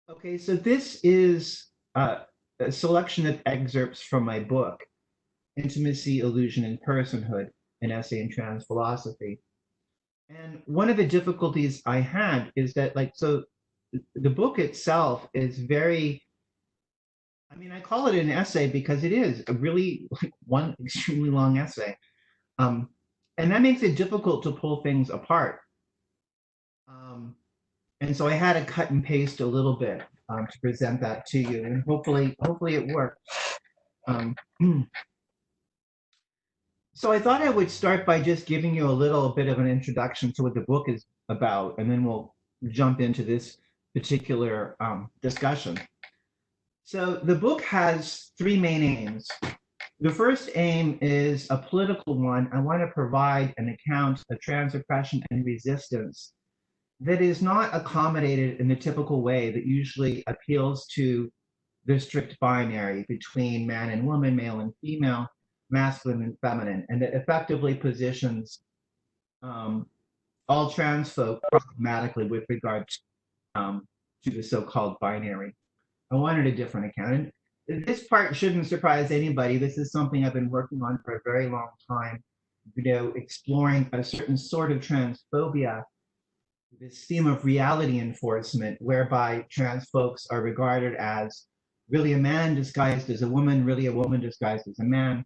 Okay, so this is a selection of excerpts from my book, Intimacy, Illusion, and Personhood, an essay in trans philosophy. And one of the difficulties I had is that, the book itself is very, I mean, I call it an essay because it is a really one extremely long essay. Um, and that makes it difficult to pull things apart. Um, and so I had to cut and paste a little bit to present that to you, and hopefully it worked. Um, so I thought I would start by just giving you a little bit of an introduction to what the book is about, and then we'll jump into this particular discussion. So the book has three main aims. The first aim is a political one. I want to provide an account of trans oppression and resistance that is not accommodated in the typical way that usually appeals to the strict binary between man and woman, male and female, masculine and feminine, and that effectively positions all trans folk problematically with regard to the so-called binary. I wanted a different account. And this part shouldn't surprise anybody. This is something I've been working on for a very long time, exploring a certain sort of transphobia, this theme of reality enforcement, whereby trans folks are regarded as really a man disguised as a woman, really a woman disguised as a man.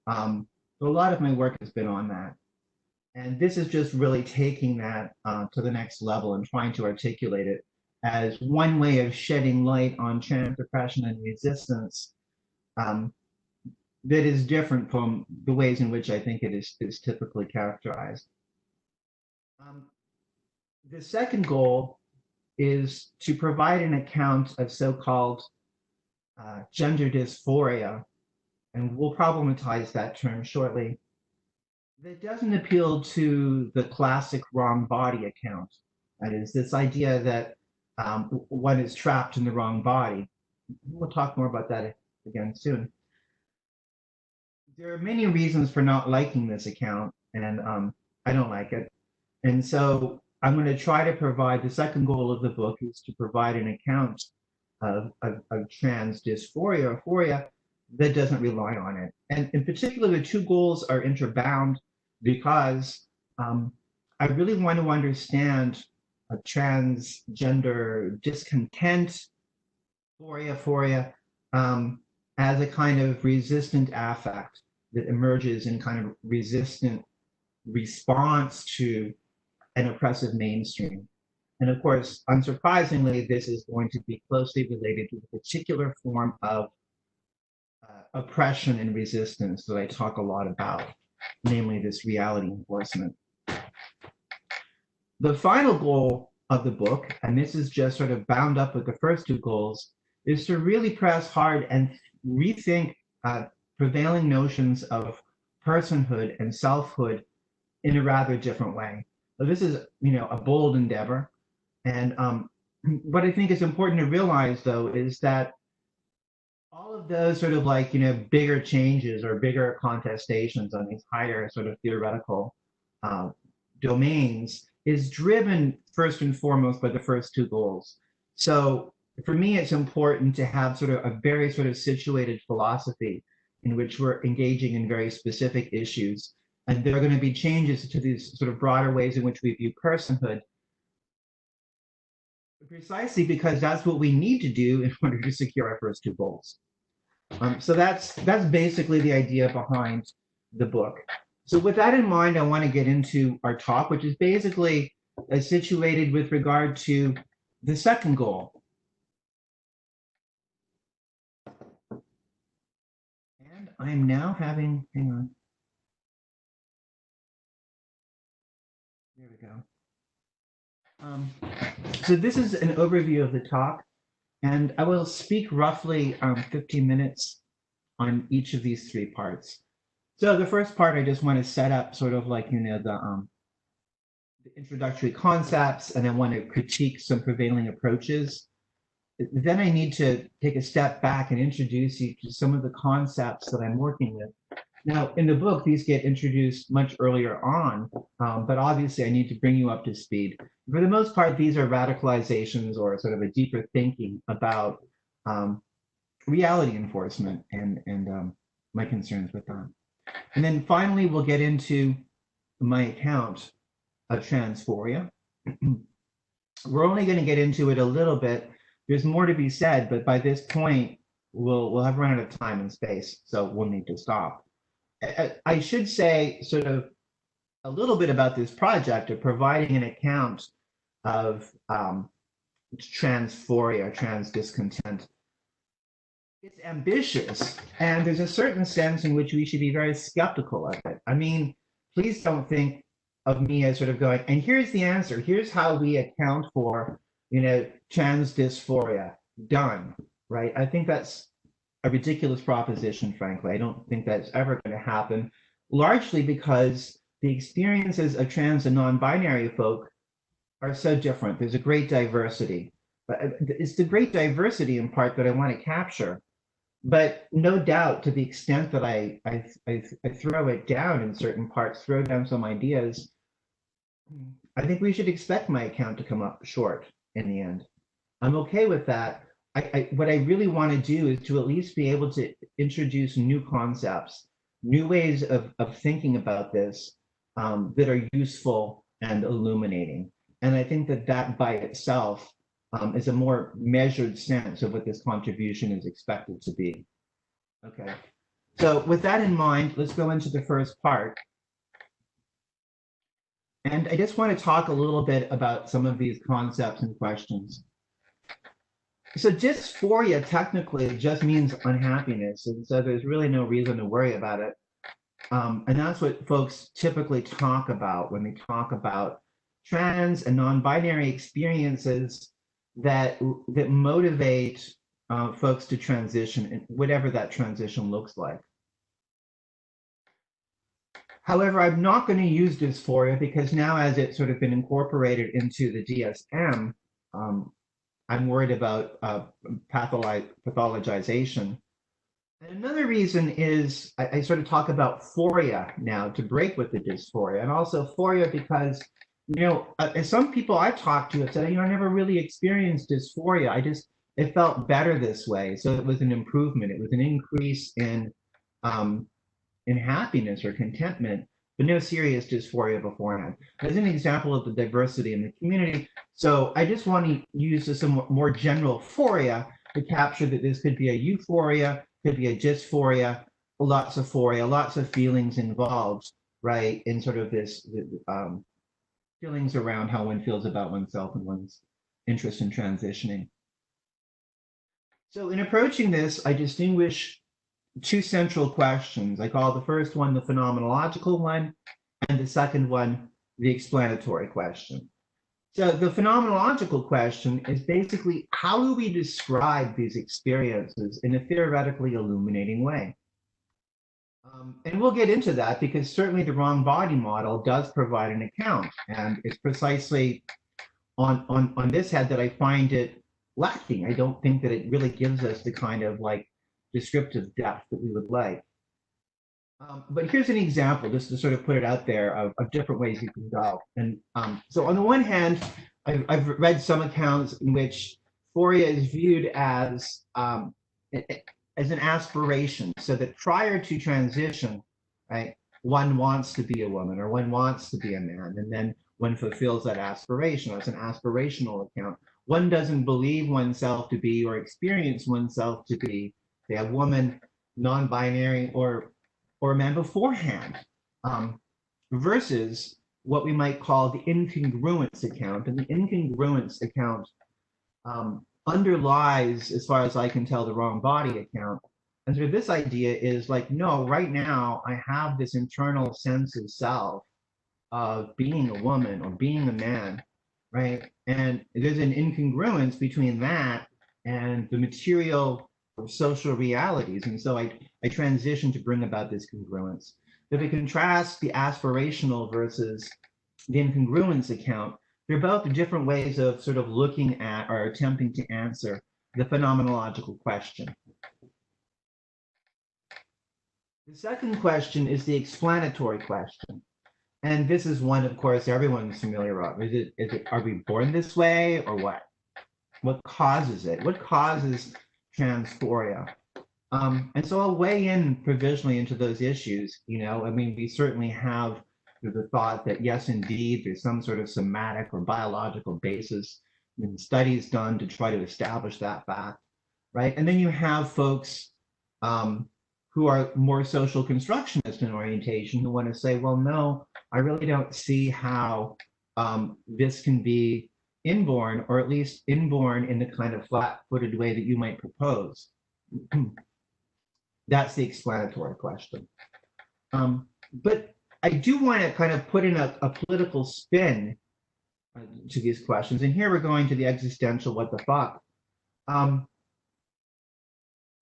So a lot of my work has been on that. And this is just really taking that to the next level and trying to articulate it as one way of shedding light on trans oppression and resistance that is different from the ways in which I think it is typically characterized. The second goal is to provide an account of so-called gender dysphoria, and we'll problematize that term shortly, that doesn't appeal to the classic wrong body account. That is, this idea that one is trapped in the wrong body. We'll talk more about that again soon. There are many reasons for not liking this account, and I don't like it. And so I'm going to try to provide, the second goal of the book is to provide an account of trans dysphoria, aphoria, that doesn't rely on it. And in particular, the two goals are interbound because I really want to understand a transgender discontent, aphoria, as a kind of resistant affect that emerges in kind of resistant response to an oppressive mainstream. And of course, unsurprisingly, this is going to be closely related to the particular form of oppression and resistance that I talk a lot about, namely this reality enforcement. The final goal of the book, and this is just sort of bound up with the first two goals, is to really press hard and rethink prevailing notions of personhood and selfhood in a rather different way. So this is, a bold endeavor. And what I think is important to realize, though, is that all of those sort of bigger changes or bigger contestations on these higher sort of theoretical domains is driven first and foremost by the first two goals. So for me, it's important to have sort of a very sort of situated philosophy in which we're engaging in very specific issues. And there are going to be changes to these sort of broader ways in which we view personhood, precisely because that's what we need to do in order to secure our first two goals. So that's basically the idea behind the book. So with that in mind, I want to get into our talk, which is basically situated with regard to the second goal. And I'm now having, hang on. There we go. So this is an overview of the talk, and I will speak roughly 15 minutes on each of these three parts. So the first part, I just want to set up sort of the introductory concepts, and I want to critique some prevailing approaches. Then I need to take a step back and introduce you to some of the concepts that I'm working with Now, in the book, these get introduced much earlier on, but obviously I need to bring you up to speed. For the most part, these are radicalizations or sort of a deeper thinking about reality enforcement and my concerns with that. And then finally, we'll get into my account of transphoria. We're only going to get into it a little bit. There's more to be said, but by this point, we'll have run out of time and space, so we'll need to stop. I should say sort of a little bit about this project of providing an account of transphoria, trans discontent. It's ambitious, and there's a certain sense in which we should be very skeptical of it. I mean, please don't think of me as sort of going, and here's the answer. Here's how we account for, trans dysphoria. Done, right? I think that's a ridiculous proposition, frankly. I don't think that's ever going to happen, largely because the experiences of trans and non-binary folk are so different. There's a great diversity. But it's the great diversity in part that I want to capture. But no doubt, to the extent that I throw it down in certain parts, throw down some ideas, I think we should expect my account to come up short in the end. I'm okay with that. What I really want to do is to at least be able to introduce new concepts, new ways of thinking about this that are useful and illuminating. And I think that by itself is a more measured sense of what this contribution is expected to be. Okay, so with that in mind, let's go into the first part. And I just want to talk a little bit about some of these concepts and questions. So dysphoria technically just means unhappiness, and so there's really no reason to worry about it. And that's what folks typically talk about when they talk about trans and non-binary experiences that motivate folks to transition, and whatever that transition looks like. However, I'm not going to use dysphoria because now, as it's sort of been incorporated into the DSM, I'm worried about pathologization. And another reason is I sort of talk about phoria now to break with the dysphoria, and also phoria because, some people I've talked to have said, I never really experienced dysphoria. It felt better this way. So it was an improvement. It was an increase in happiness or contentment, but no serious dysphoria beforehand. As an example of the diversity in the community. So I just want to use some more general phoria to capture that this could be a euphoria, could be a dysphoria, lots of phoria, lots of feelings involved, right? In sort of this feelings around how one feels about oneself and one's interest in transitioning. So in approaching this, I distinguish two central questions. I call the first one the phenomenological one, and the second one the explanatory question. So the phenomenological question is basically, how do we describe these experiences in a theoretically illuminating way? And we'll get into that because certainly the wrong body model does provide an account, and it's precisely on this head that I find it lacking. I don't think that it really gives us the kind of descriptive depth that we would like. But here's an example, just to sort of put it out there, of different ways you can go. And so on the one hand, I've read some accounts in which phoria is viewed as an aspiration, so that prior to transition, right, one wants to be a woman or one wants to be a man, and then one fulfills that aspiration. It's an aspirational account. One doesn't believe oneself to be or experience oneself to be a woman, non-binary, or a man beforehand, versus what we might call the incongruence account. And the incongruence account underlies, as far as I can tell, the wrong body account. And so this idea is no, right now I have this internal sense of self of being a woman or being a man, right? And there's an incongruence between that and the material or social realities. And so I transition to bring about this congruence. If we contrast the aspirational versus the incongruence account, they're both different ways of sort of looking at or attempting to answer the phenomenological question. The second question is the explanatory question. And this is one, of course, everyone's familiar with. Are we born this way or what? What causes it? What causes transphoria? And so I'll weigh in provisionally into those issues. I mean, we certainly have the thought that yes, indeed, there's some sort of somatic or biological basis in studies done to try to establish that fact, right? And then you have folks who are more social constructionist in orientation who want to say, well, no, I really don't see how this can be inborn, or at least inborn in the kind of flat-footed way that you might propose. That's the explanatory question. But I do want to kind of put in a political spin to these questions. And here we're going to the existential what the fuck.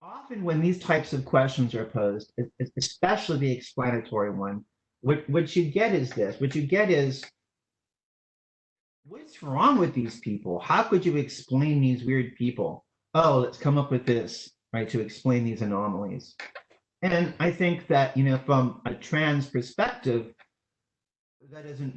Often when these types of questions are posed, especially the explanatory one, what you get is this. What you get is, what's wrong with these people? How could you explain these weird people? Oh, let's come up with this, right, to explain these anomalies. And I think that, from a trans perspective,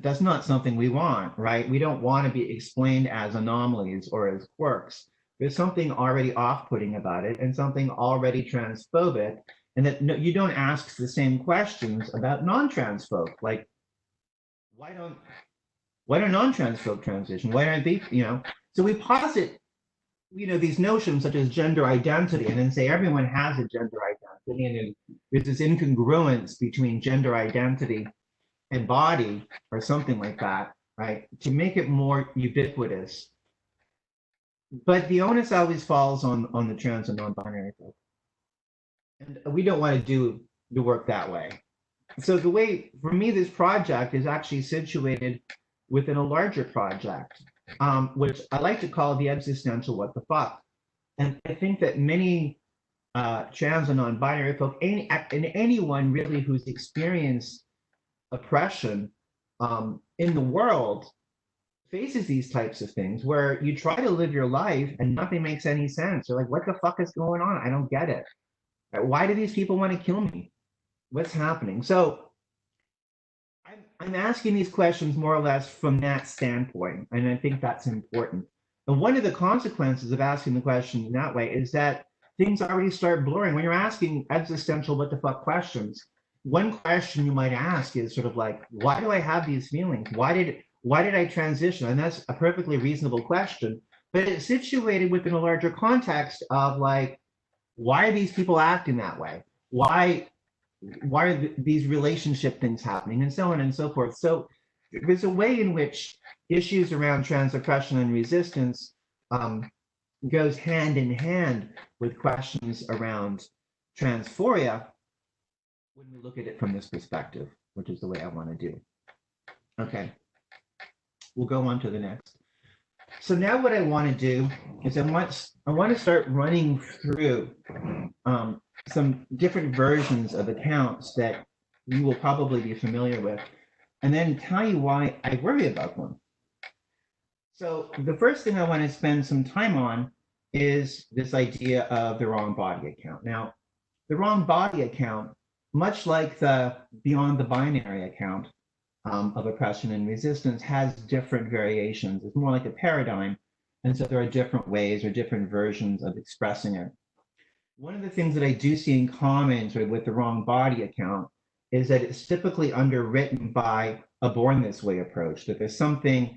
that's not something we want, right? We don't want to be explained as anomalies or as quirks. There's something already off-putting about it and something already transphobic, and that you don't ask the same questions about non-trans folk. Like, why don't non-trans folk transition? Why aren't they, So we posit, these notions such as gender identity, and then say everyone has a gender identity, and there's this incongruence between gender identity and body, or something like that, right? To make it more ubiquitous. But the onus always falls on the trans and non-binary folk. And we don't want to do the work that way. So the way, for me, this project is actually situated within a larger project, which I like to call the existential what the fuck. And I think that many trans and non-binary folk, and anyone really who's experienced oppression in the world, faces these types of things where you try to live your life and nothing makes any sense. You're like, what the fuck is going on? I don't get it. Why do these people want to kill me? What's happening? So I'm asking these questions more or less from that standpoint, and I think that's important. And one of the consequences of asking the question in that way is that things already start blurring. When you're asking existential what the fuck questions, one question you might ask is sort of like, why do I have these feelings? Why did I transition? And that's a perfectly reasonable question, but it's situated within a larger context of like, why are these people acting that way? Why are these relationship things happening, and so on and so forth. So there's a way in which issues around trans oppression and resistance goes hand in hand with questions around transphoria when we look at it from this perspective, which is the way I want to do. Okay, we'll go on to the next. So now what I want to do is I want to start running through some different versions of accounts that you will probably be familiar with, and then tell you why I worry about them. So the first thing I want to spend some time on is this idea of the wrong body account. Now, the wrong body account, much like the beyond the binary account of oppression and resistance, has different variations. It's more like a paradigm, and so there are different ways or different versions of expressing it. One of the things that I do see in common with the wrong body account is that it's typically underwritten by a born this way approach, that there's something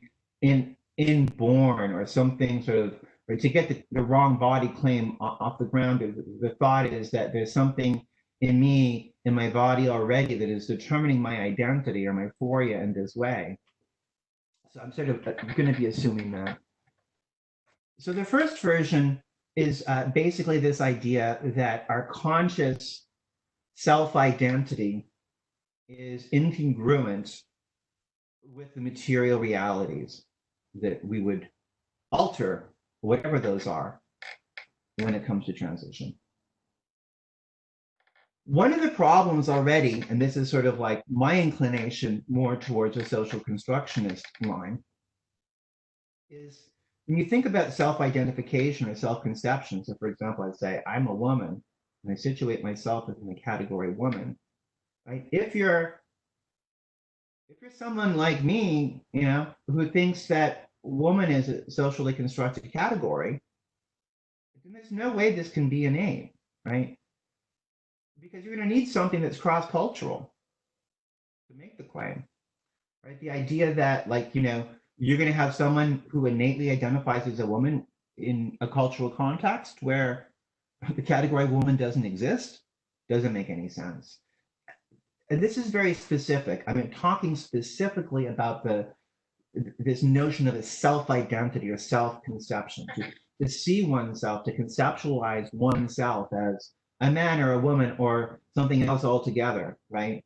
inborn or something sort of, or to get the wrong body claim off the ground, the thought is that there's something in me, in my body already, that is determining my identity or my phoria in this way. So I'm sort of going to be assuming that. So the first version is basically this idea that our conscious self-identity is incongruent with the material realities that we would alter, whatever those are, when it comes to transition. One of the problems already, and this is sort of like my inclination more towards a social constructionist line, is when you think about self-identification or self-conception. So for example, I'd say I'm a woman and I situate myself as in the category woman. right? If you're someone like me, who thinks that woman is a socially constructed category, then there's no way this can be innate, right? Because you're going to need something that's cross-cultural to make the claim, right? The idea that, like, you're going to have someone who innately identifies as a woman in a cultural context where the category woman doesn't exist doesn't make any sense. And this is very specific. I mean, talking specifically about this notion of a self-identity or self-conception, to see oneself, to conceptualize oneself as a man or a woman or something else altogether, right?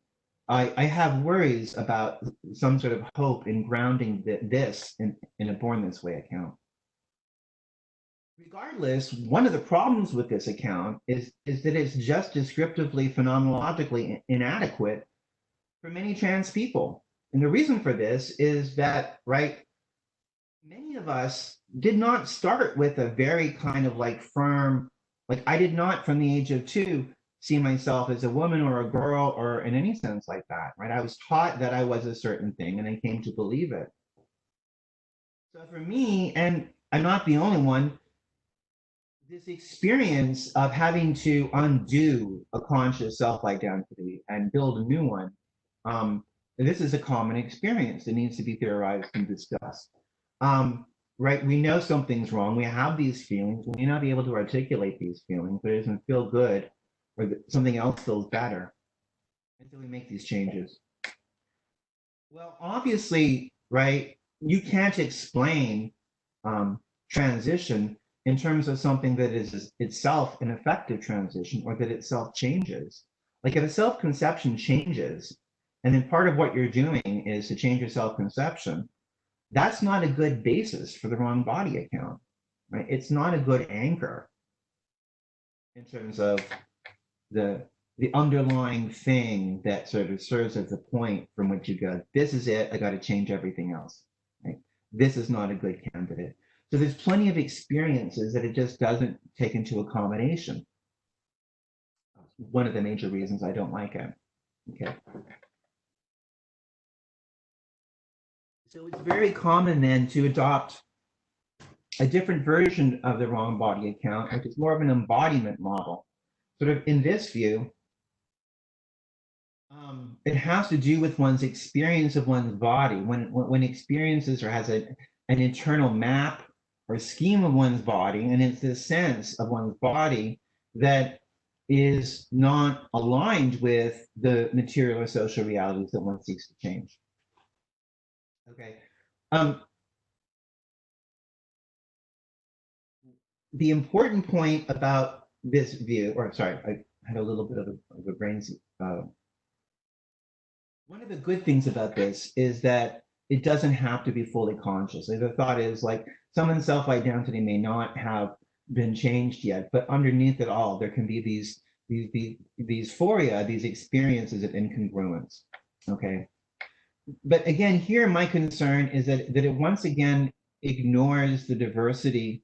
I have worries about some sort of hope in grounding this in a Born This Way account. Regardless, one of the problems with this account is that it's just descriptively, phenomenologically inadequate for many trans people. And the reason for this is that, right, many of us did not start with a very kind of like firm, like I did not from the age of 2 see myself as a woman or a girl or in any sense like that, right? I was taught that I was a certain thing and I came to believe it. So for me, and I'm not the only one, this experience of having to undo a conscious self-identity and build a new one, this is a common experience that needs to be theorized and discussed. Right? We know something's wrong. We have these feelings. We may not be able to articulate these feelings, but it doesn't feel good, or something else feels better until we make these changes. Well, obviously, right? You can't explain transition in terms of something that is itself an effective transition or that itself changes. Like if a self-conception changes, and then part of what you're doing is to change your self-conception, that's not a good basis for the wrong body account, right? It's not a good anchor in terms of the underlying thing that sort of serves as the point from which you go, this is it, I got to change everything else, right? This is not a good candidate. So there's plenty of experiences that it just doesn't take into accommodation. One of the major reasons I don't like it. Okay. So it's very common then to adopt a different version of the wrong body account, which is more of an embodiment model. Sort of in this view, it has to do with one's experience of one's body. When experiences or has an internal map or scheme of one's body, and it's this sense of one's body that is not aligned with the material or social realities that one seeks to change. Okay. The important point about this view, or sorry, I had a little bit of a brain. One of the good things about this is that it doesn't have to be fully conscious. Like the thought is like someone's self-identity may not have been changed yet, but underneath it all, there can be these dysphoria, these experiences of incongruence. Okay. But again, here my concern is that it once again ignores the diversity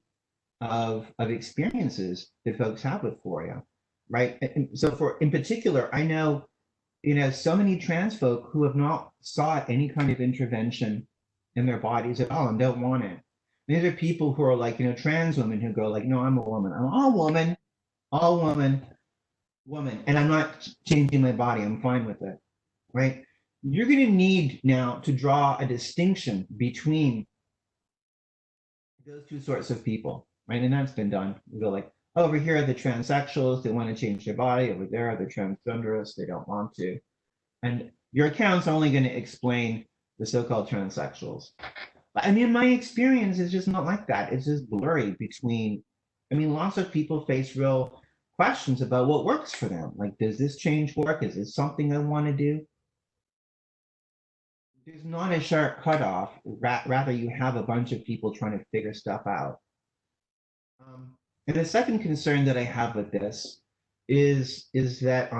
of experiences that folks have with phoria, right? And so in particular, I know so many trans folk who have not sought any kind of intervention in their bodies at all and don't want it. These are people who are like, trans women who go like, no, I'm a woman. I'm all woman, woman. And I'm not changing my body. I'm fine with it, right? You're going to need now to draw a distinction between those two sorts of people, right? And that's been done. You go like, over here are the transsexuals, they want to change their body. Over there are the transgenderists, they don't want to. And your account's only going to explain the so-called transsexuals. I mean, my experience is just not like that. It's just blurry between, lots of people face real questions about what works for them. Like, does this change work? Is this something I want to do? There's not a sharp cutoff. Rather, you have a bunch of people trying to figure stuff out. And the second concern that I have with this is that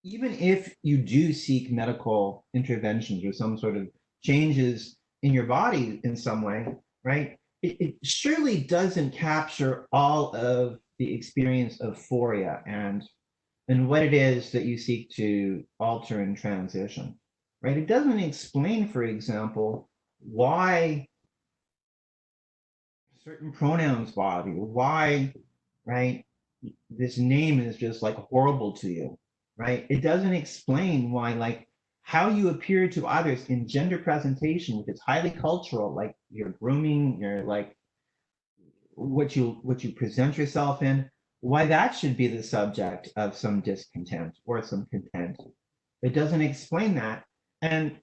even if you do seek medical interventions or some sort of changes in your body in some way, right? It surely doesn't capture all of the experience of phoria and and what it is that you seek to alter and transition, right? It doesn't explain, for example, why certain pronouns bother you, why, right, this name is just like horrible to you, right? It doesn't explain why, like, how you appear to others in gender presentation, which is highly cultural, like your grooming, your like what you present yourself in, why that should be the subject of some discontent or some content. It doesn't explain that, and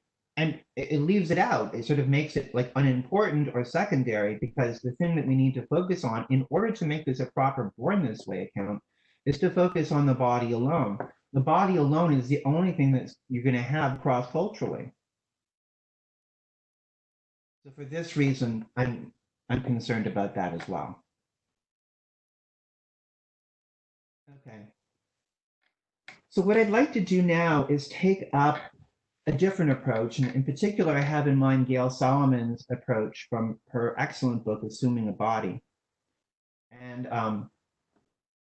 it leaves it out. It sort of makes it like unimportant or secondary, because the thing that we need to focus on in order to make this a proper born this way account is to focus on the body alone. The body alone is the only thing that you're going to have cross culturally. So for this reason, I'm concerned about that as well. Okay. So what I'd like to do now is take up a different approach. And in particular, I have in mind Gail Solomon's approach from her excellent book, Assuming a Body. And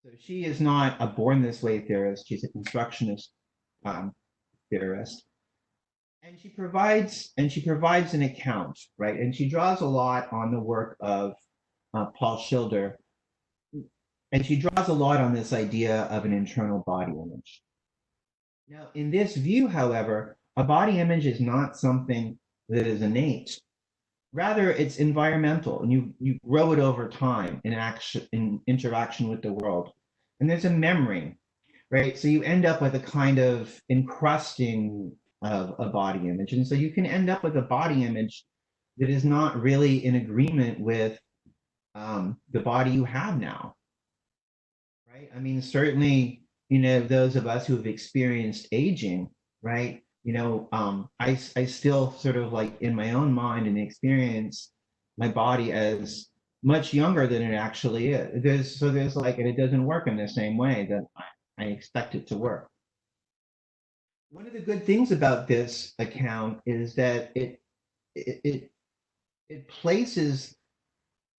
so she is not a born this way theorist. She's a constructionist theorist. And she provides an account, right? And she draws a lot on the work of Paul Schilder. And she draws a lot on this idea of an internal body image. Now, in this view, however, a body image is not something that is innate. Rather, it's environmental, and you grow it over time in interaction with the world. And there's a memory, right? So you end up with a kind of encrusting of a body image. And so you can end up with a body image that is not really in agreement with the body you have now, right? I mean, certainly, those of us who have experienced aging, right? I still sort of like in my own mind and experience my body as much younger than it actually is. There's like, and it doesn't work in the same way that I expect it to work. One of the good things about this account is that it it places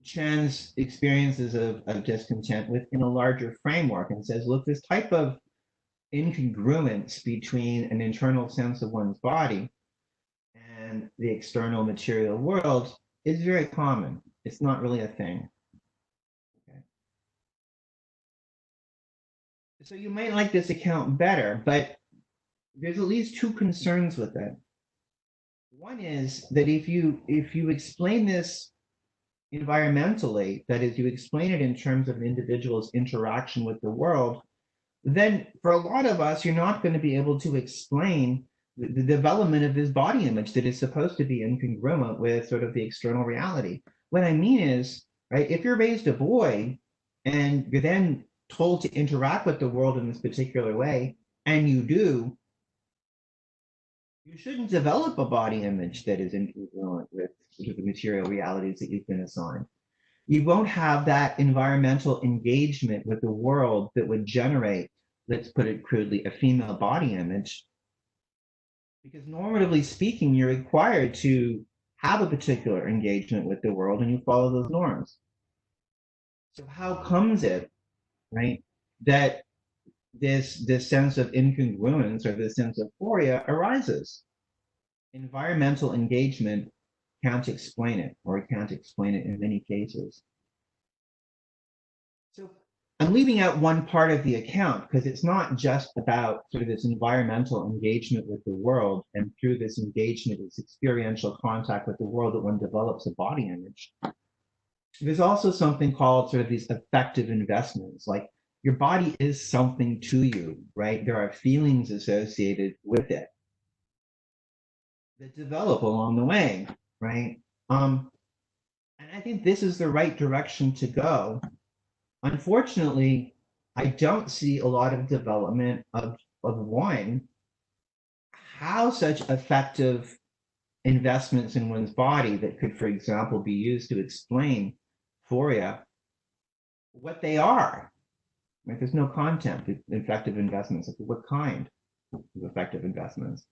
trans experiences of discontent within a larger framework and says, look, this type of incongruence between an internal sense of one's body and the external material world is very common. It's not really a thing. Okay. So you might like this account better, but there's at least two concerns with it. One is that if you explain this environmentally, that is, you explain it in terms of an individual's interaction with the world, then for a lot of us, you're not going to be able to explain the development of this body image that is supposed to be incongruent with sort of the external reality. What I mean is, right, if you're raised a boy and you're then told to interact with the world in this particular way, and you do, you shouldn't develop a body image that is incongruent with sort of the material realities that you've been assigned. You won't have that environmental engagement with the world that would generate, let's put it crudely, a female body image. Because normatively speaking, you're required to have a particular engagement with the world and you follow those norms. So how comes it, right, that this sense of incongruence or this sense of aphoria arises? Environmental engagement can't explain it, or it can't explain it in many cases. So I'm leaving out one part of the account because it's not just about sort of this environmental engagement with the world, and through this engagement, this experiential contact with the world, that one develops a body image. There's also something called sort of these affective investments, like your body is something to you, right? There are feelings associated with it that develop along the way, right? And I think this is the right direction to go. Unfortunately, I don't see a lot of development of one, how such effective investments in one's body that could, for example, be used to explain aphoria, what they are. Right? There's no content with effective investments. What kind of effective investments?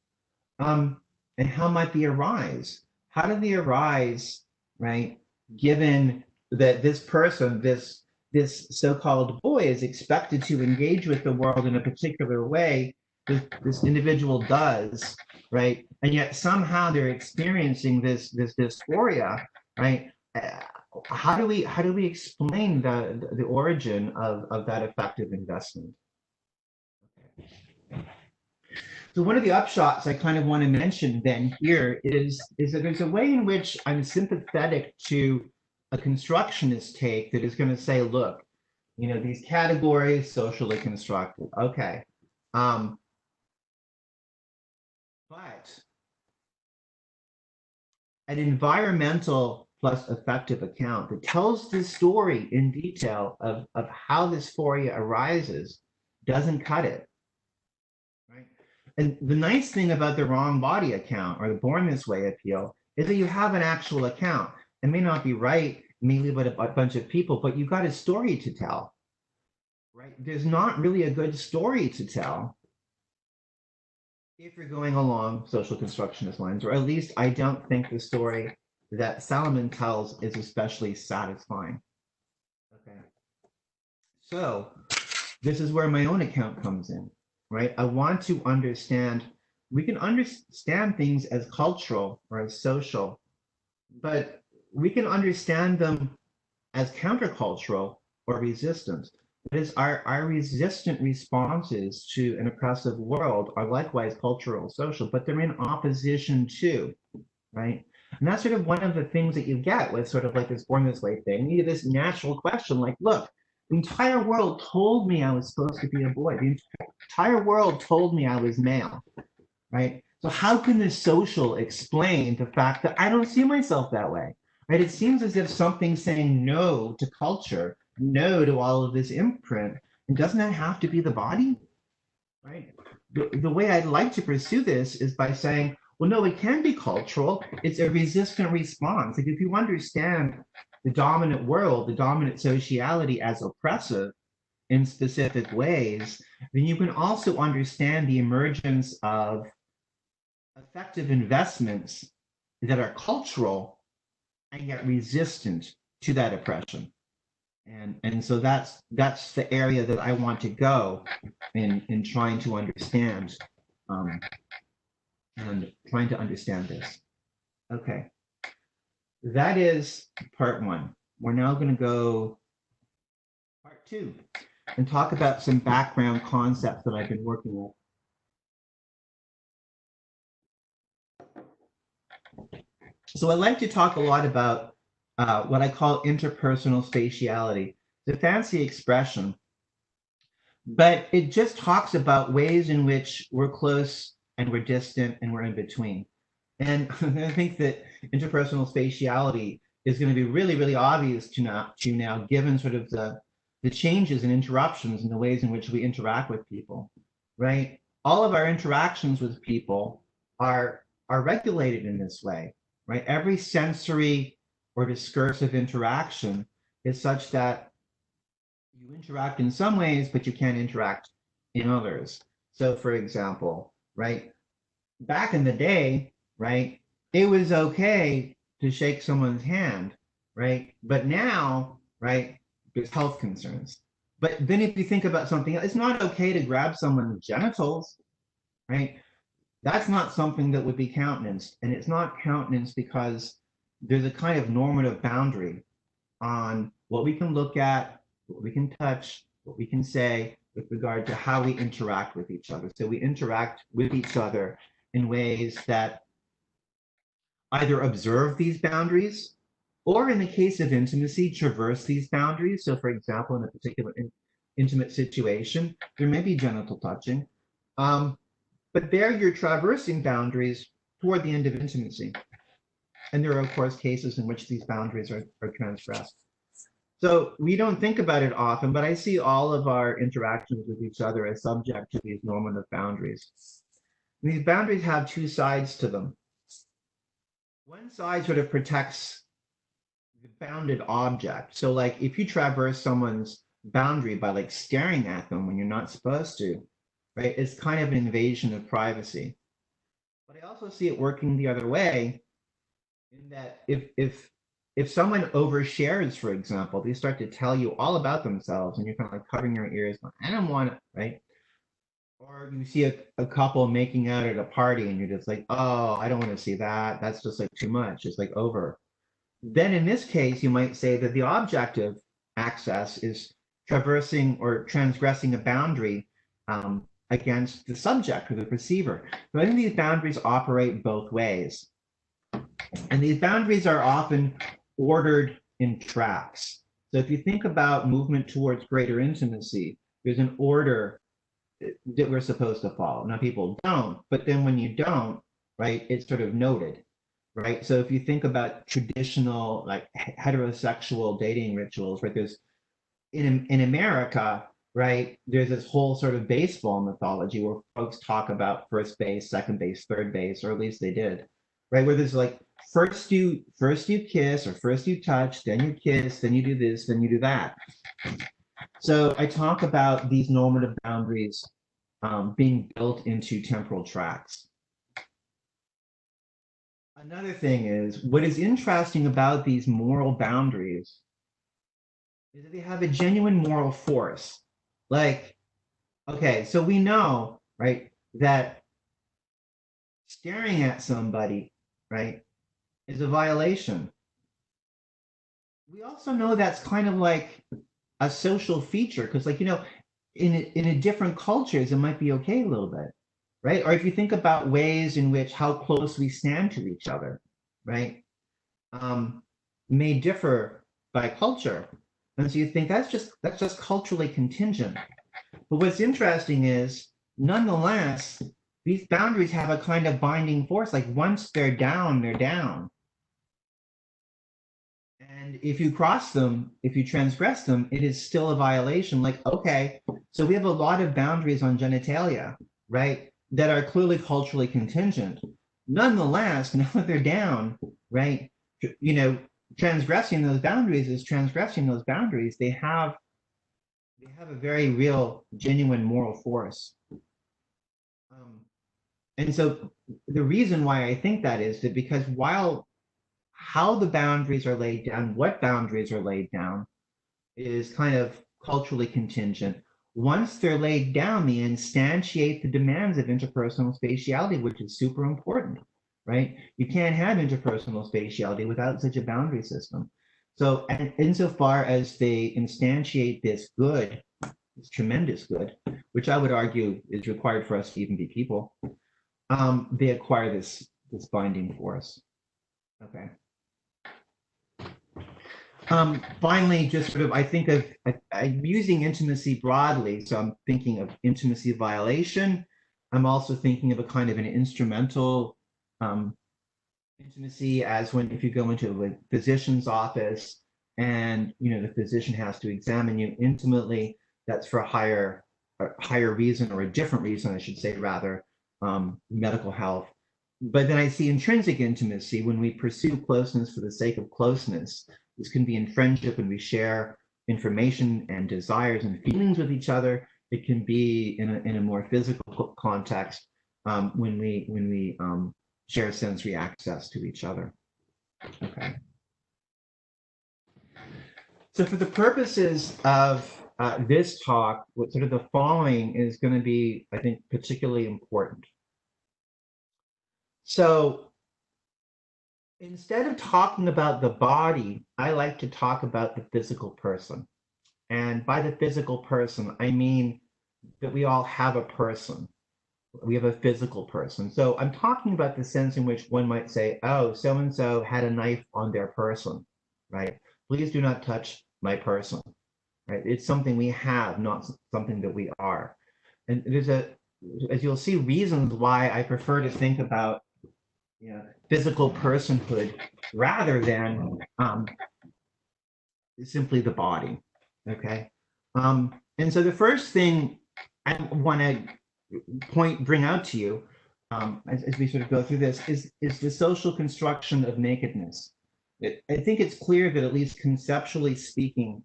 And how might they arise? How do they arise, right? Given that this person, this this so-called boy is expected to engage with the world in a particular way, this individual does, right? And yet somehow they're experiencing this dysphoria, right? How do we explain the origin of that effective investment? So one of the upshots I kind of want to mention then here is that there's a way in which I'm sympathetic to a constructionist take that is going to say, look, these categories socially constructed. Okay. But an environmental plus affective account that tells the story in detail of how dysphoria arises doesn't cut it. Right? And the nice thing about the wrong body account or the born this way appeal is that you have an actual account. It may not be right, it may leave out a bunch of people, but you've got a story to tell. Right? There's not really a good story to tell if you're going along social constructionist lines, or at least I don't think the story that Salomon tells is especially satisfying. Okay. So this is where my own account comes in, right? I want to understand, we can understand things as cultural or as social, but we can understand them as countercultural or resistant. That is, our resistant responses to an oppressive world are likewise cultural, social, but they're in opposition to, right? And that's sort of one of the things that you get with sort of like this born this way thing. You get this natural question like, look, the entire world told me I was supposed to be a boy. The entire world told me I was male, right? So how can the social explain the fact that I don't see myself that way, right? It seems as if something's saying no to culture, no to all of this imprint, and doesn't that have to be the body, right? The way I'd like to pursue this is by saying, well, no, it can be cultural. It's a resistant response. Like if you understand the dominant world, the dominant sociality as oppressive in specific ways, then you can also understand the emergence of effective investments that are cultural and yet resistant to that oppression. And so that's the area that I want to go in trying to understand and trying to understand this. Okay, that is part one. We're now going to go part two and talk about some background concepts that I've been working with. So I'd like to talk a lot about what I call interpersonal spatiality. It's a fancy expression, but it just talks about ways in which we're close and we're distant and we're in between. And I think that interpersonal spatiality is going to be really, really obvious to now, given sort of the changes and interruptions in the ways in which we interact with people, right? All of our interactions with people are regulated in this way, right? Every sensory or discursive interaction is such that you interact in some ways, but you can't interact in others. So for example, right, back in the day, right, it was okay to shake someone's hand, right? But now, right, there's health concerns. But then if you think about something else, it's not okay to grab someone's genitals, right? That's not something that would be countenanced. And it's not countenanced because there's a kind of normative boundary on what we can look at, what we can touch, what we can say with regard to how we interact with each other. So we interact with each other in ways that either observe these boundaries or in the case of intimacy, traverse these boundaries. So for example, in a particular intimate situation, there may be genital touching, but there you're traversing boundaries toward the end of intimacy. And there are, of course, cases in which these boundaries are transgressed. So we don't think about it often, but I see all of our interactions with each other as subject to these normative boundaries. And these boundaries have two sides to them. One side sort of protects the bounded object. So like if you traverse someone's boundary by like staring at them when you're not supposed to, right, it's kind of an invasion of privacy. But I also see it working the other way in that if if someone overshares, for example, they start to tell you all about themselves and you're kind of like covering your ears, going, I don't want it, right? Or you see a couple making out at a party and you're just like, oh, I don't want to see that. That's just like too much. It's like over. Then in this case, you might say that the objective access is traversing or transgressing a boundary against the subject or the perceiver. So I think these boundaries operate both ways. And these boundaries are often ordered in tracks. So if you think about movement towards greater intimacy, there's an order that we're supposed to follow. Now people don't, but then when you don't, right, it's sort of noted, right? So if you think about traditional like heterosexual dating rituals, right, there's in America, right, there's this whole sort of baseball mythology where folks talk about first base, second base, third base, or at least they did, right? Where there's like first you kiss or first you touch, then you kiss, then you do this, then you do that. So I talk about these normative boundaries being built into temporal tracks. Another thing is, what is interesting about these moral boundaries is that they have a genuine moral force. Like, okay, so we know, right, that staring at somebody, right, is a violation. We also know that's kind of like a social feature because, like, in a different cultures, it might be okay a little bit, right? Or if you think about ways in which how close we stand to each other, right, may differ by culture. And so you think that's just culturally contingent. But what's interesting is, nonetheless, these boundaries have a kind of binding force. Like once they're down, they're down. And if you cross them, if you transgress them, it is still a violation. Like, okay, so we have a lot of boundaries on genitalia, right, that are clearly culturally contingent. Nonetheless, now that they're down, right, transgressing those boundaries is transgressing those boundaries. They have a very real, genuine moral force. And so the reason why I think that is that because while how the boundaries are laid down, what boundaries are laid down, is kind of culturally contingent. Once they're laid down, they instantiate the demands of interpersonal spatiality, which is super important, right? You can't have interpersonal spatiality without such a boundary system. So, insofar as they instantiate this good, this tremendous good, which I would argue is required for us to even be people, they acquire this binding force. Okay. Finally, just sort of, I think I'm using intimacy broadly. So I'm thinking of intimacy violation. I'm also thinking of a kind of an instrumental intimacy, as when if you go into a physician's office and the physician has to examine you intimately, that's for a higher reason, or a different reason, I should say, rather, medical health. But then I see intrinsic intimacy when we pursue closeness for the sake of closeness. This can be in friendship when we share information and desires and feelings with each other. It can be in a more physical context when we share sensory access to each other. Okay. So for the purposes of this talk, what sort of the following is going to be, I think, particularly important. So instead of talking about the body, I like to talk about the physical person. And by the physical person, I mean that we all have a person. We have a physical person. So I'm talking about the sense in which one might say, oh, so-and-so had a knife on their person, right? Please do not touch my person, right? It's something we have, not something that we are. And there's as you'll see, reasons why I prefer to think about physical personhood rather than simply the body. Okay. And so the first thing I want to bring out to you as we sort of go through this is the social construction of nakedness. I think it's clear that, at least conceptually speaking,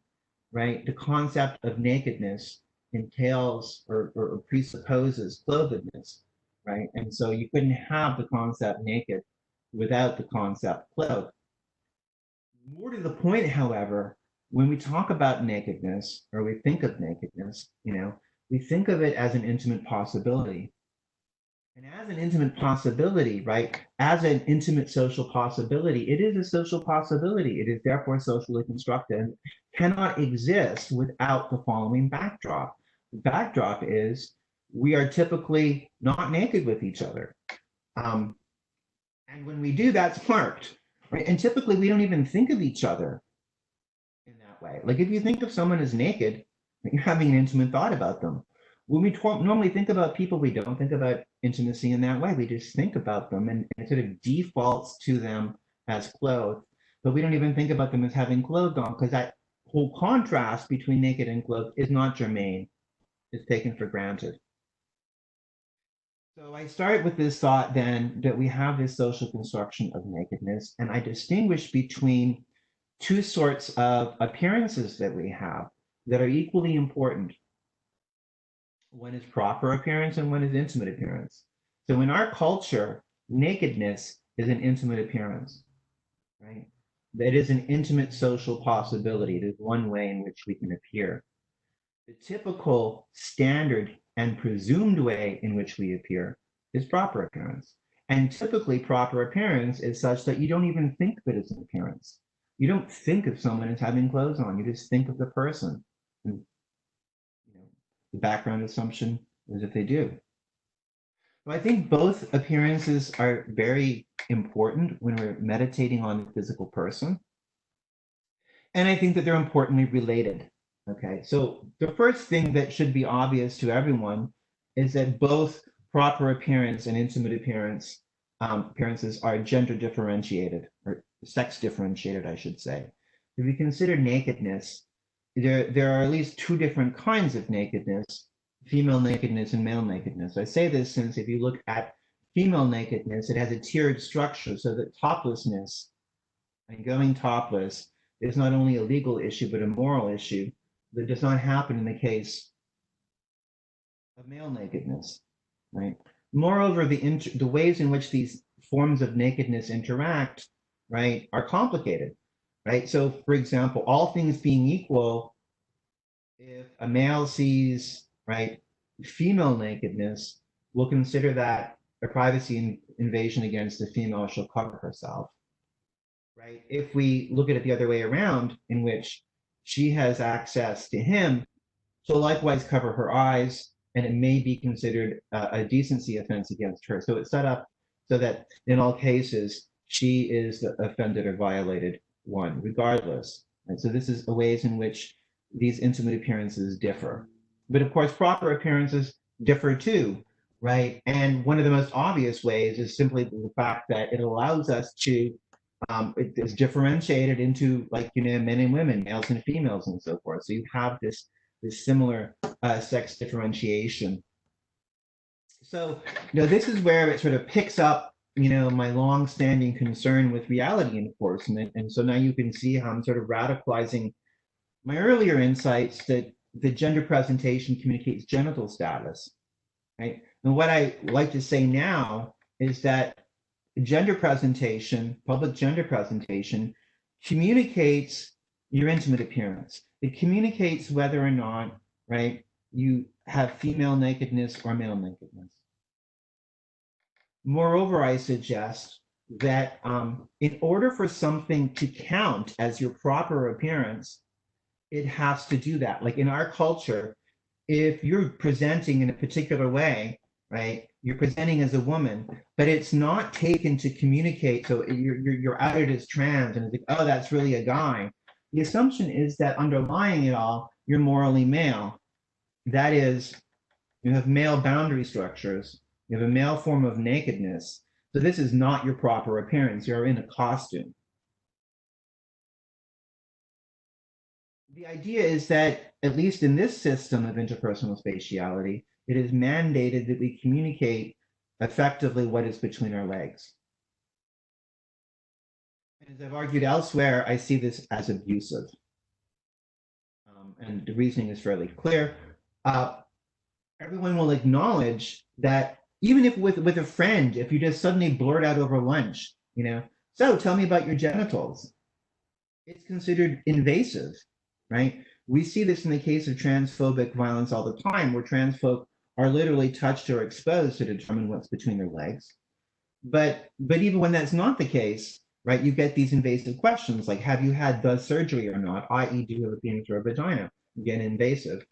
right, the concept of nakedness entails or presupposes clothedness, right? And so you couldn't have the concept naked without the concept clothed. More to the point, however, when we talk about nakedness or we think of nakedness, we think of it as an intimate possibility. And as an intimate possibility, right, as an intimate social possibility, it is a social possibility. It is therefore socially constructed and cannot exist without the following backdrop. The backdrop is we are typically not naked with each other. And when we do, that's marked, right? And typically we don't even think of each other in that way. Like if you think of someone as naked, you're having an intimate thought about them. When we normally think about people, we don't think about intimacy in that way. We just think about them and it sort of defaults to them as clothed, but we don't even think about them as having clothes on because that whole contrast between naked and clothed is not germane. It's taken for granted. So I start with this thought then that we have this social construction of nakedness, and I distinguish between two sorts of appearances that we have that are equally important. One is proper appearance and one is intimate appearance. So in our culture, nakedness is an intimate appearance, right? That is an intimate social possibility. It is one way in which we can appear. The typical, standard, and presumed way in which we appear is proper appearance. And typically, proper appearance is such that you don't even think of it as an appearance. You don't think of someone as having clothes on. You just think of the person. And, the background assumption is that they do. So I think both appearances are very important when we're meditating on the physical person. And I think that they're importantly related. Okay, so the first thing that should be obvious to everyone is that both proper appearance and intimate appearances are gender differentiated, or sex differentiated, I should say. If we consider nakedness, there are at least two different kinds of nakedness, female nakedness and male nakedness. I say this since if you look at female nakedness, it has a tiered structure so that toplessness and going topless is not only a legal issue, but a moral issue that does not happen in the case of male nakedness, right? Moreover, the ways in which these forms of nakedness interact, right, are complicated, right? So, for example, all things being equal, if a male sees, right, female nakedness, we'll consider that a privacy invasion against the female. She'll cover herself, right? If we look at it the other way around, in which she has access to him, she'll likewise cover her eyes, and it may be considered a decency offense against her. So it's set up so that in all cases, she is the offended or violated one, regardless. And so this is the ways in which these intimate appearances differ. But of course, proper appearances differ too, right? And one of the most obvious ways is simply the fact that it allows us to it is differentiated into men and women, males and females, and so forth. So you have this similar sex differentiation. So this is where it sort of picks up my long-standing concern with reality enforcement, and so now you can see how I'm sort of radicalizing my earlier insights that the gender presentation communicates genital status, right? And what I like to say now is that gender presentation, public gender presentation, communicates your intimate appearance. It communicates whether or not, right, you have female nakedness or male nakedness. Moreover, I suggest that in order for something to count as your proper appearance, it has to do that. Like in our culture, if you're presenting in a particular way, right, you're presenting as a woman, but it's not taken to communicate. So you're outed as trans, and it's like, oh, that's really a guy. The assumption is that underlying it all, you're morally male. That is, you have male boundary structures. You have a male form of nakedness. So this is not your proper appearance. You're in a costume. The idea is that, at least in this system of interpersonal spatiality, it is mandated that we communicate effectively what is between our legs. And as I've argued elsewhere, I see this as abusive. And the reasoning is fairly clear. Everyone will acknowledge that even if with a friend, if you just suddenly blurt out over lunch, so tell me about your genitals. it's considered invasive, right? We see this in the case of transphobic violence all the time, where trans folk are literally touched or exposed to determine what's between their legs. But even when that's not the case, right, you get these invasive questions like, have you had the surgery or not, i.e., do you have a penis or a vagina? Again, invasive.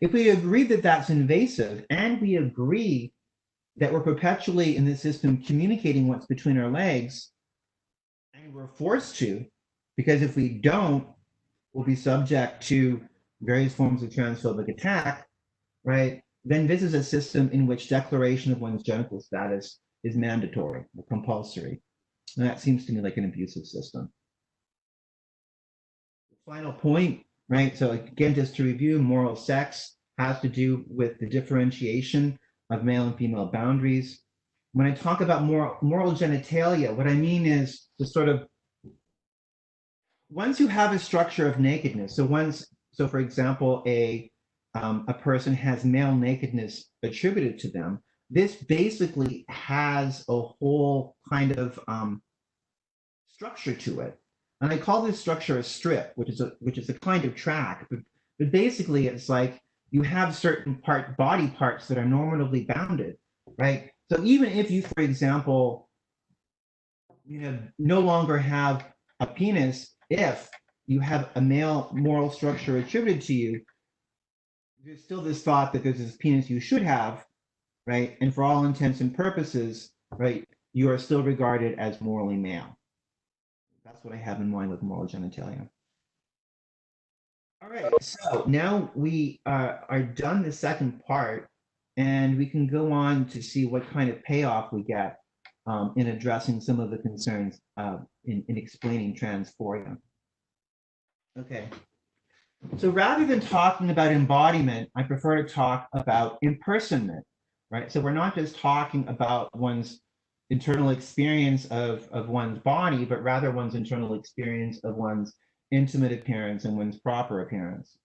If we agree that that's invasive, and we agree that we're perpetually in the system communicating what's between our legs, and we're forced to, because if we don't, we'll be subject to various forms of transphobic attack, right? Then this is a system in which declaration of one's genital status is mandatory or compulsory. And that seems to me like an abusive system. Final point, right? So again, just to review, moral sex has to do with the differentiation of male and female boundaries. When I talk about moral genitalia, what I mean is the sort of, once you have a structure of nakedness, so for example, a person has male nakedness attributed to them, this basically has a whole kind of structure to it. And I call this structure a strip, which is a kind of track. But basically, it's like you have certain body parts that are normatively bounded, right? So even if you, for example, no longer have a penis, if you have a male moral structure attributed to you, there's still this thought that there's this penis you should have, right? And for all intents and purposes, right, you are still regarded as morally male. That's what I have in mind with moral genitalia. All right, so now we are done the second part, and we can go on to see what kind of payoff we get in addressing some of the concerns in explaining transphoria. Okay, so rather than talking about embodiment, I prefer to talk about impersonment, right? So we're not just talking about one's internal experience of one's body, but rather one's internal experience of one's intimate appearance and one's proper appearance.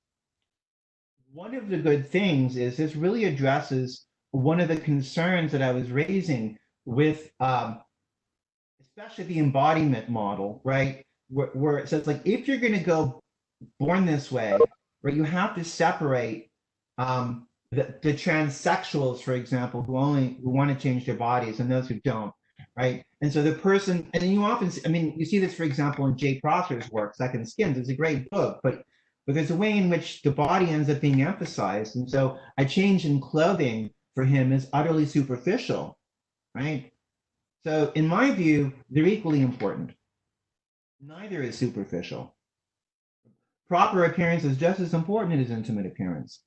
One of the good things is this really addresses one of the concerns that I was raising with especially the embodiment model, right? Where it says, like, if you're going to go born this way, right, you have to separate the transsexuals, for example, who want to change their bodies, and those who don't, right? And so the person, and you often, I mean, you see this, for example, in Jay Prosser's work, Second Skins. It's a great book, but there's a way in which the body ends up being emphasized, and so a change in clothing for him is utterly superficial, right? So in my view, they're equally important. Neither is superficial. Proper appearance is just as important as intimate appearance.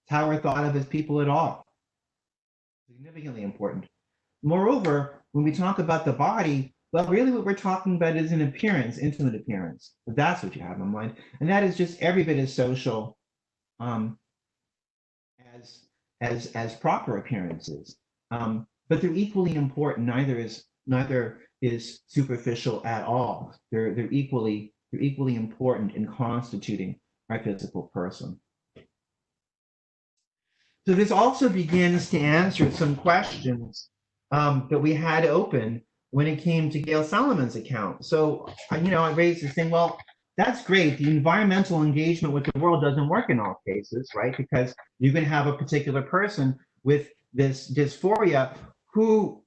It's how we're thought of as people at all. Significantly important. Moreover, when we talk about the body, well, really what we're talking about is an appearance, intimate appearance. But that's what you have in mind. And that is just every bit as social as proper appearances. But they're equally important. Neither is superficial at all. They're equally important in constituting our physical person. So this also begins to answer some questions that we had open when it came to Gail Salomon's account. So, I raised this thing, well, that's great. The environmental engagement with the world doesn't work in all cases, right? Because you can have a particular person with this dysphoria who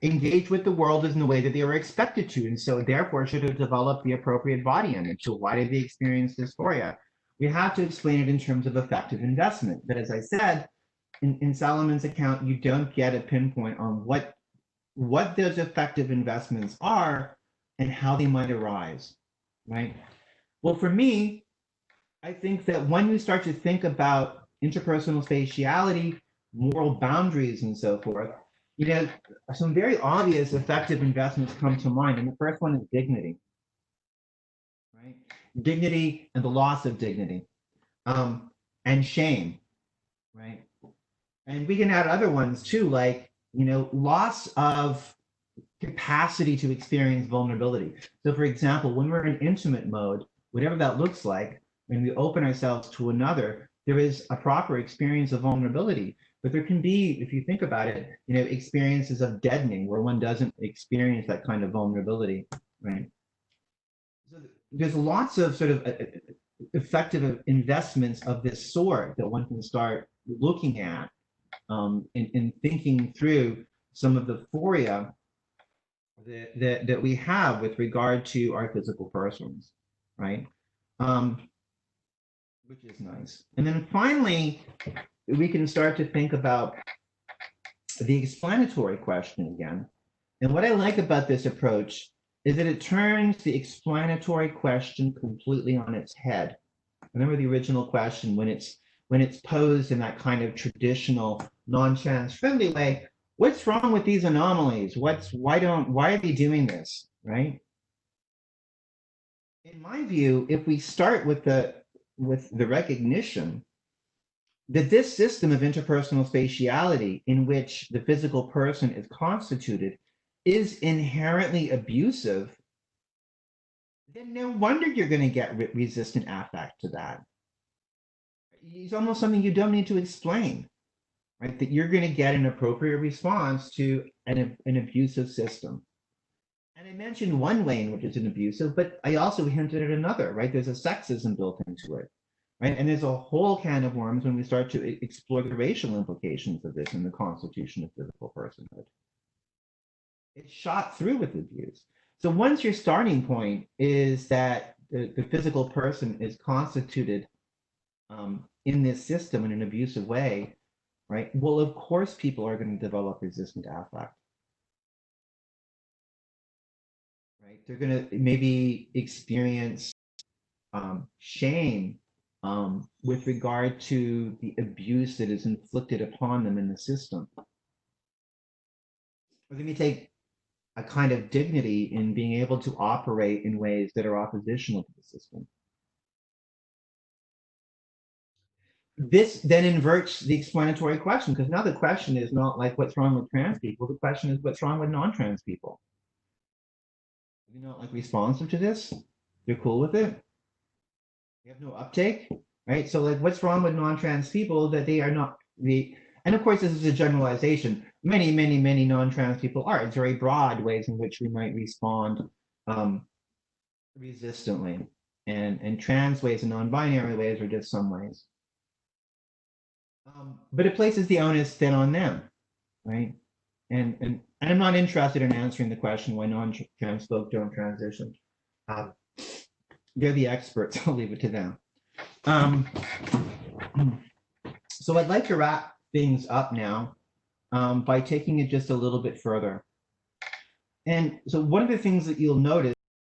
engage with the world in the way that they were expected to, and so therefore should have developed the appropriate body image. So why did they experience dysphoria? We have to explain it in terms of effective investment. But as I said, in Salomon's account, you don't get a pinpoint on what those effective investments are and how they might arise, right? Well, for me, I think that when you start to think about interpersonal spatiality, moral boundaries, and so forth, some very obvious effective investments come to mind. And the first one is dignity, right? Dignity and the loss of dignity, and shame, right? And we can add other ones too, like, loss of capacity to experience vulnerability. So for example, when we're in intimate mode, whatever that looks like, when we open ourselves to another, there is a proper experience of vulnerability. But there can be, if you think about it, experiences of deadening where one doesn't experience that kind of vulnerability, right? So there's lots of sort of effective investments of this sort that one can start looking at in thinking through some of the phoria that we have with regard to our physical persons, right? Which is nice. And then finally, we can start to think about the explanatory question again. And what I like about this approach is that it turns the explanatory question completely on its head. Remember the original question, when it's posed in that kind of traditional non-trans friendly way, what's wrong with these anomalies? Why are they doing this, right? In my view, if we start with the recognition that this system of interpersonal spatiality in which the physical person is constituted is inherently abusive, then no wonder you're going to get resistant affect to that. It's almost something you don't need to explain, right? That you're going to get an appropriate response to an abusive system. And I mentioned one way in which it's an abusive, but I also hinted at another, right? There's a sexism built into it, right? And there's a whole can of worms when we start to explore the racial implications of this in the constitution of physical personhood. It's shot through with abuse. So once your starting point is that the physical person is constituted in this system in an abusive way, right? Well, of course, people are going to develop resistant affect. Right? They're going to maybe experience shame with regard to the abuse that is inflicted upon them in the system. Or they may take a kind of dignity in being able to operate in ways that are oppositional to the system. This then inverts the explanatory question, because now the question is not like what's wrong with trans people. The question is what's wrong with non-trans people. You're not like responsive to this. They're cool with it. You have no uptake, right? So like, what's wrong with non-trans people that they are not the? And of course, this is a generalization. Many, many, many non-trans people are. It's very broad ways in which we might respond resistantly, and trans ways and non-binary ways are just some ways. But it places the onus then on them, right? And I'm not interested in answering the question why non-trans folk don't transition. They're the experts. I'll leave it to them. So I'd like to wrap things up now by taking it just a little bit further. And so one of the things that you'll notice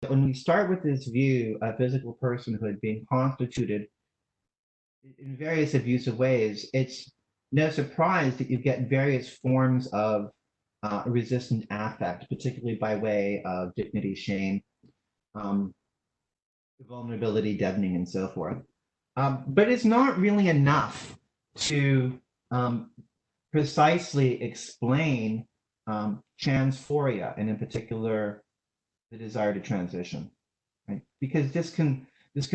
when we start with this view of physical personhood being constituted in various abusive ways, it's no surprise that you get various forms of resistant affect, particularly by way of dignity, shame, vulnerability, deadening, and so forth. But it's not really enough to precisely explain transphoria, and in particular, the desire to transition, right? Because this can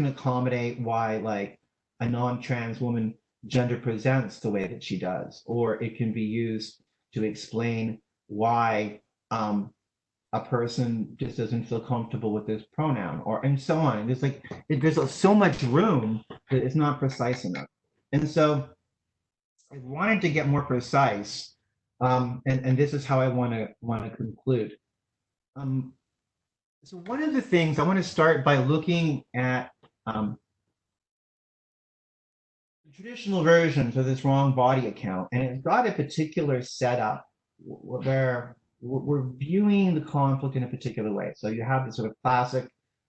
accommodate why, like, a non-trans woman gender presents the way that she does, or it can be used to explain why a person just doesn't feel comfortable with this pronoun, or and so on. There's like there's so much room that it's not precise enough, and so I wanted to get more precise, and this is how I want to conclude. So one of the things I want to start by looking at traditional versions of this wrong body account, and it's got a particular setup where we're viewing the conflict in a particular way. So you have this sort of classic,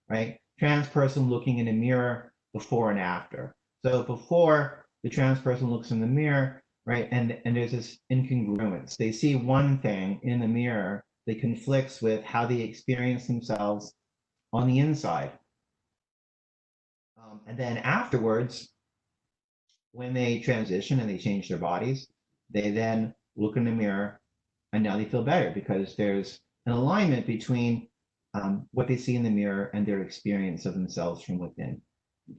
right, trans person looking in a mirror before and after. So before, the trans person looks in the mirror, right, and there's this incongruence. They see one thing in the mirror that conflicts with how they experience themselves on the inside. And then afterwards, when they transition and they change their bodies, they then look in the mirror and now they feel better because there's an alignment between what they see in the mirror and their experience of themselves from within.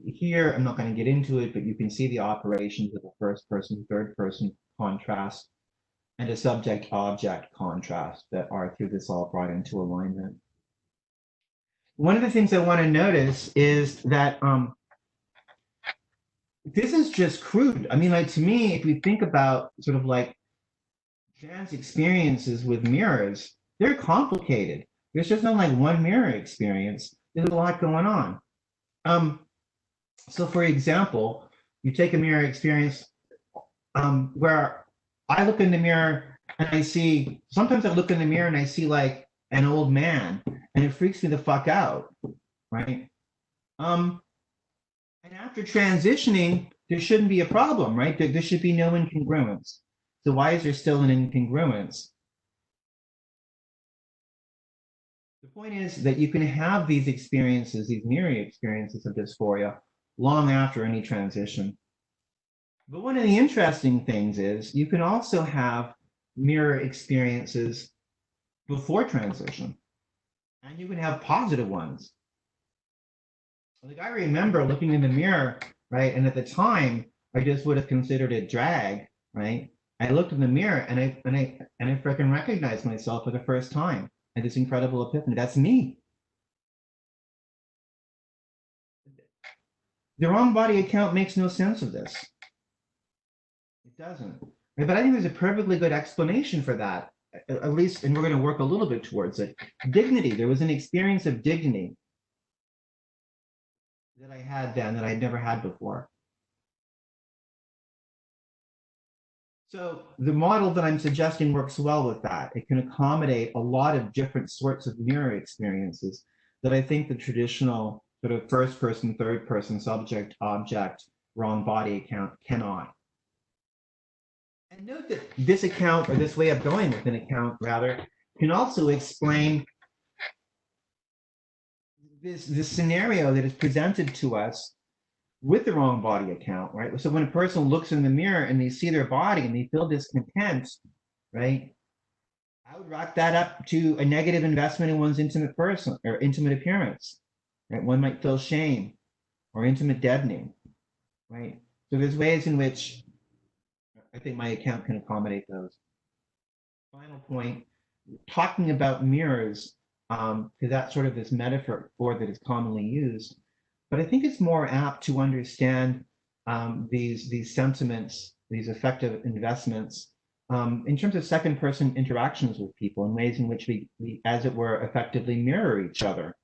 Here, I'm not going to get into it, but you can see the operations of a first person, third person contrast and a subject object contrast that are through this all brought into alignment. one of the things I want to notice is that this is just crude. I mean, like to me, if we think about sort of like trans experiences with mirrors, they're complicated. There's just not like one mirror experience. There's a lot going on. Um, so for example, you take a mirror experience where I look in the mirror and I see, sometimes I look in the mirror and I see like an old man and it freaks me the fuck out, right? Um, and after transitioning, there shouldn't be a problem, right? There should be no incongruence. So why is there still an incongruence? The point is that you can have these experiences, these mirror experiences of dysphoria, long after any transition. But one of the interesting things is you can also have mirror experiences before transition, and you can have positive ones. Like I remember looking in the mirror, right, and at the time I just would have considered it drag, right? I looked in the mirror and I freaking recognized myself for the first time. And this incredible epiphany. That's me. The wrong body account makes no sense of this. It doesn't. But I think there's a perfectly good explanation for that, at least, and we're going to work a little bit towards it. Dignity. There was an experience of dignity that I had then that I'd never had before. So the model that I'm suggesting works well with that. It can accommodate a lot of different sorts of mirror experiences that I think the traditional sort of first person, third person, subject, object, wrong body account cannot. And note that this account, or this way of going with an account rather, can also explain this scenario that is presented to us with the wrong body account, right? So when a person looks in the mirror and they see their body and they feel discontent, right? I would rock that up to a negative investment in one's intimate person or intimate appearance, right? One might feel shame or intimate deadening, right? So there's ways in which I think my account can accommodate those. Final point, talking about mirrors, because that's sort of this metaphor that is commonly used, but I think it's more apt to understand these sentiments, these affective investments, in terms of second person interactions with people in ways in which we, as it were, effectively mirror each other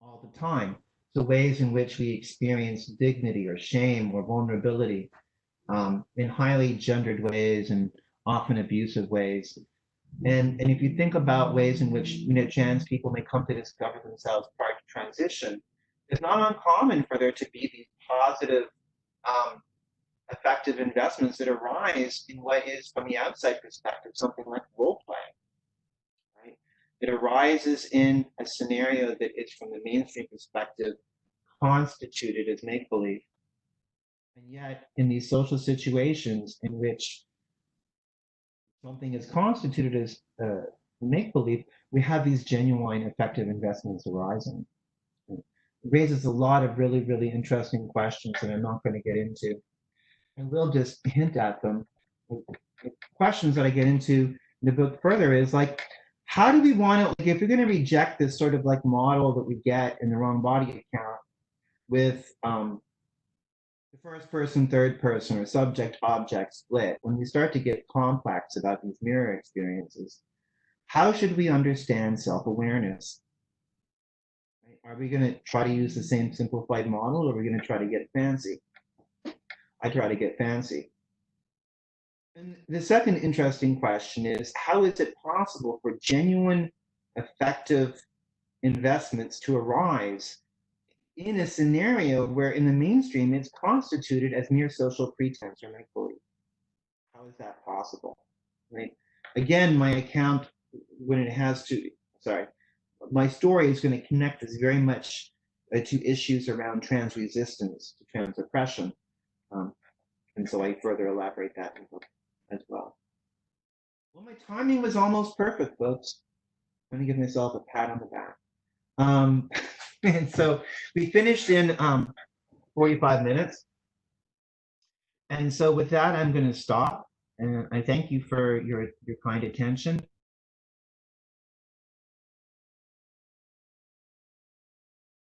all the time. So ways in which we experience dignity or shame or vulnerability in highly gendered ways and often abusive ways. And if you think about ways in which trans people may come to discover themselves prior to transition, it's not uncommon for there to be these positive, effective investments that arise in what is, from the outside perspective, something like role playing, right? It arises in a scenario that is, from the mainstream perspective, constituted as make believe. And yet, in these social situations in which something is constituted as make believe, we have these genuine effective investments arising. It raises a lot of really, really interesting questions that I'm not going to get into. I will just hint at them. The questions that I get into in the book further is like, how do we want to, like, if you're going to reject this sort of like model that we get in the wrong body account with the first person, third person, or subject object split, when we start to get complex about these mirror experiences, how should we understand self-awareness? Right? Are we going to try to use the same simplified model, or are we going to try to get fancy? I try to get fancy. And the second interesting question is, how is it possible for genuine, effective investments to arise in a scenario where in the mainstream it's constituted as mere social pretense or make believe? How is that possible? Right? Again, my account, when it has to, sorry, my story is going to connect this very much to issues around trans resistance, to trans oppression. And so I further elaborate that in the book as well. Well, my timing was almost perfect, folks. I'm going to give myself a pat on the back. And so we finished in 45 minutes. And so with that, I'm going to stop. And I thank you for your kind attention.